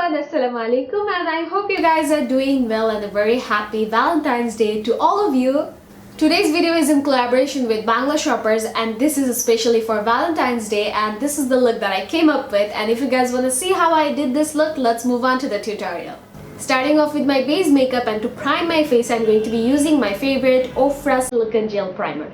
everyone, Assalamu alaikum, and I hope you guys are doing well and a very happy Valentine's Day to all of you. Today's video is in collaboration with Bangla shoppers and this is especially for Valentine's Day, and this is the look that I came up with. And if you guys want to see how I did this look, let's move on to the tutorial. Starting off with my base makeup, and to prime my face I'm going to be using my favorite Ofra Silicone Gel Primer.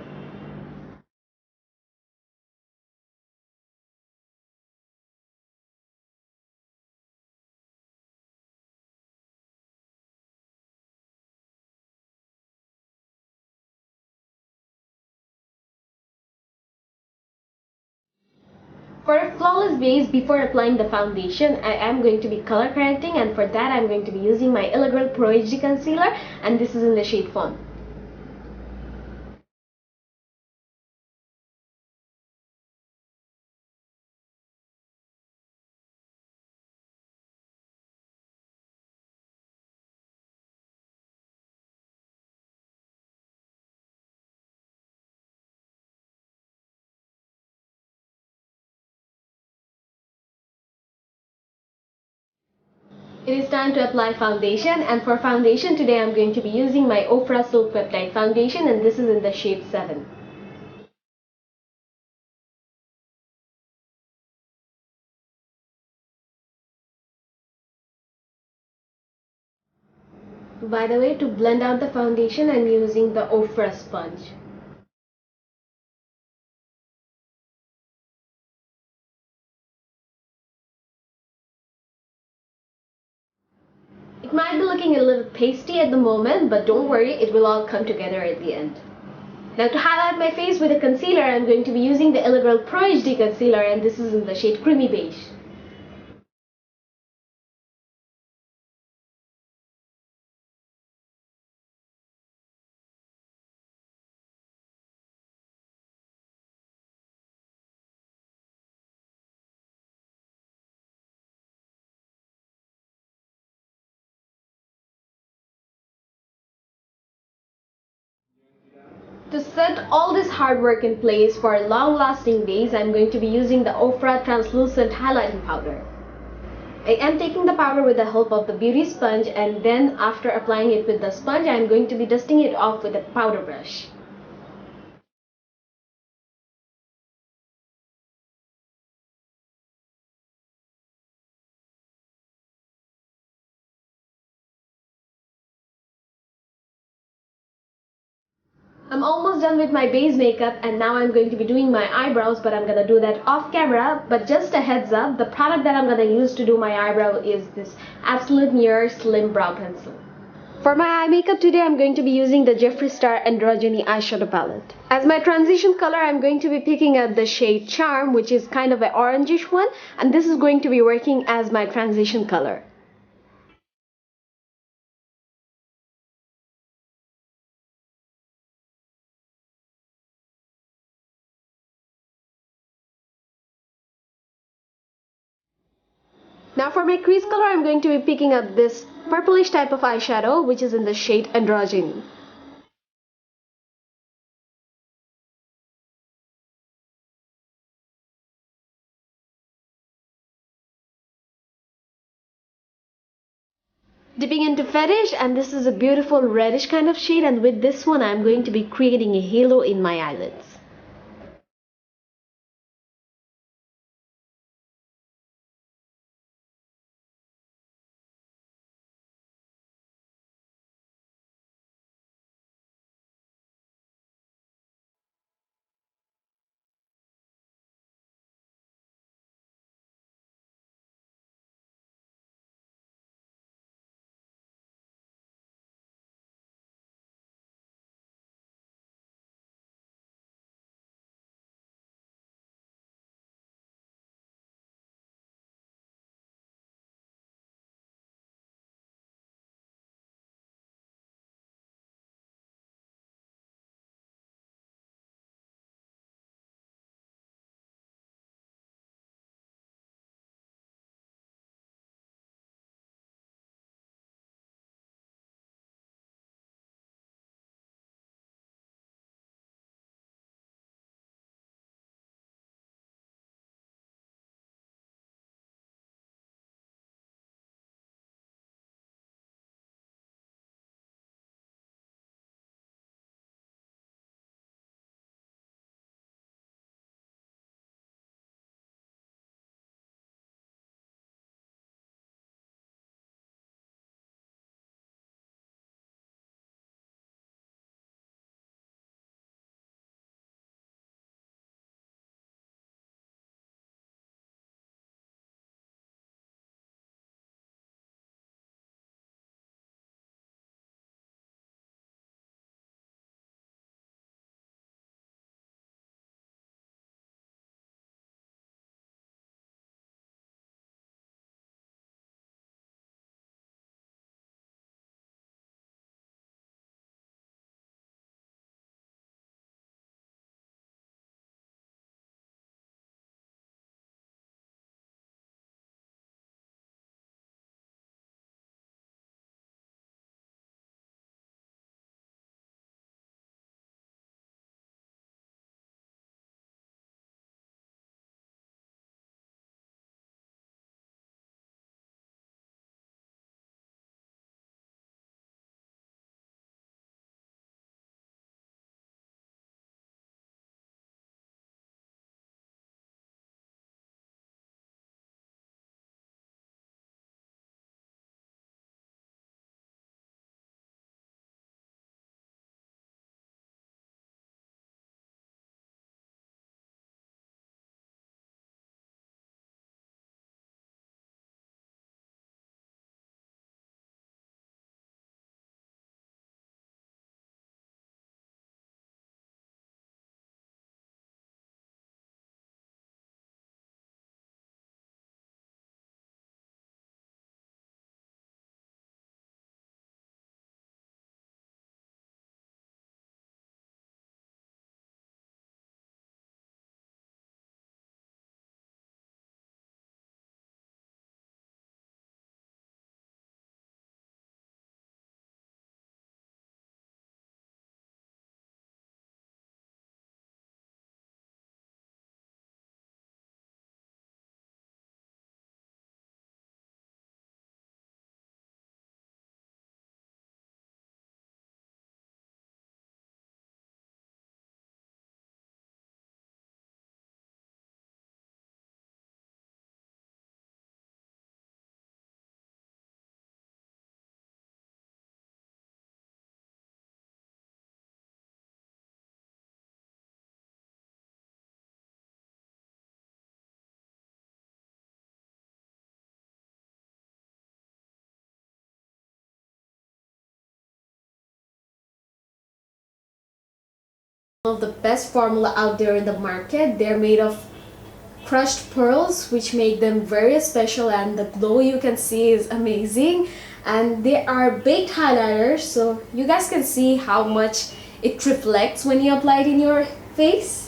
For a flawless base, before applying the foundation, I am going to be color correcting, and for that I'm going to be using my Elegant Pro HD concealer, and this is in the shade Fawn. It is time to apply foundation, and for foundation today I'm going to be using my Ofra Silk Peptide foundation, and this is in the shade 7. By the way, to blend out the foundation I'm using the Ofra sponge. It might be looking a little pasty at the moment, but don't worry, it will all come together at the end. Now to highlight my face with a concealer, I'm going to be using the Elegant Pro HD concealer, and this is in the shade Creamy Beige. To set all this hard work in place for long-lasting days, I'm going to be using the Ofra translucent highlighting powder. I am taking the powder with the help of the beauty sponge, and then after applying it with the sponge, I'm going to be dusting it off with a powder brush. I'm almost done with my base makeup, and now I'm going to be doing my eyebrows, but I'm gonna do that off camera. But just a heads up, the product that I'm gonna use to do my eyebrow is this Absolute Mirror Slim Brow Pencil. For my eye makeup today, I'm going to be using the Jeffree Star Androgyny eyeshadow palette. As my transition color, I'm going to be picking up the shade Charm, which is kind of an orangish one, and this is going to be working as my transition color. Now for my crease color, I'm going to be picking up this purplish type of eyeshadow, which is in the shade Androgyny. Dipping into Fetish, and this is a beautiful reddish kind of shade, and with this one I'm going to be creating a halo in my eyelids. of the best formula out there in the market. They're made of crushed pearls, which make them very special, and the glow you can see is amazing. And they are baked highlighters, so you guys can see how much it reflects when you apply it in your face.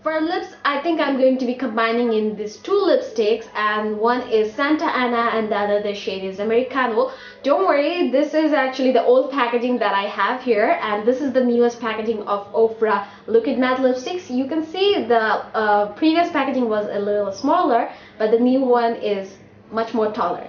For lips, I think I'm going to be combining in these two lipsticks, and one is Santa Ana and the other shade is Americano. Don't worry, this is actually the old packaging that I have here, and this is the newest packaging of Ofra Liquid Matte Lipsticks. You can see the previous packaging was a little smaller, but the new one is much more taller.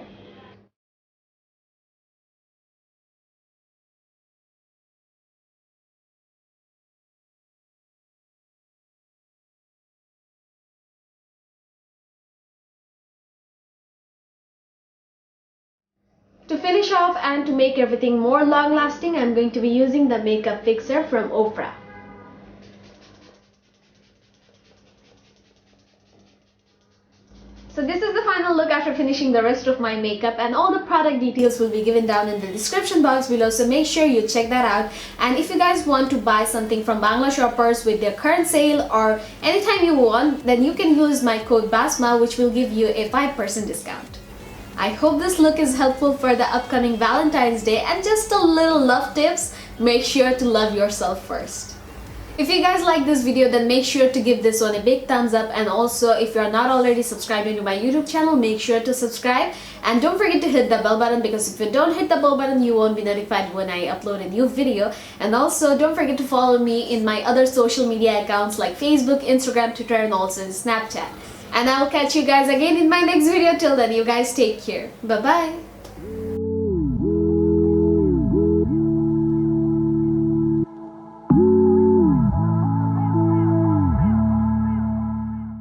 To finish off and to make everything more long lasting, I'm going to be using the makeup fixer from Ofra. So this is the final look after finishing the rest of my makeup, and all the product details will be given down in the description box below, so make sure you check that out. And if you guys want to buy something from Bangla shoppers with their current sale or anytime you want, then you can use my code BASMA, which will give you a 5% discount. I hope this look is helpful for the upcoming Valentine's Day, and just a little love tips: make sure to love yourself first. If you guys like this video, then make sure to give this one a big thumbs up, and also if you are not already subscribed to my YouTube channel, make sure to subscribe, and don't forget to hit the bell button, because if you don't hit the bell button, you won't be notified when I upload a new video. And also don't forget to follow me in my other social media accounts like Facebook, Instagram, Twitter, and also in Snapchat. And I will catch you guys again in my next video. Till then, you guys take care. Bye bye.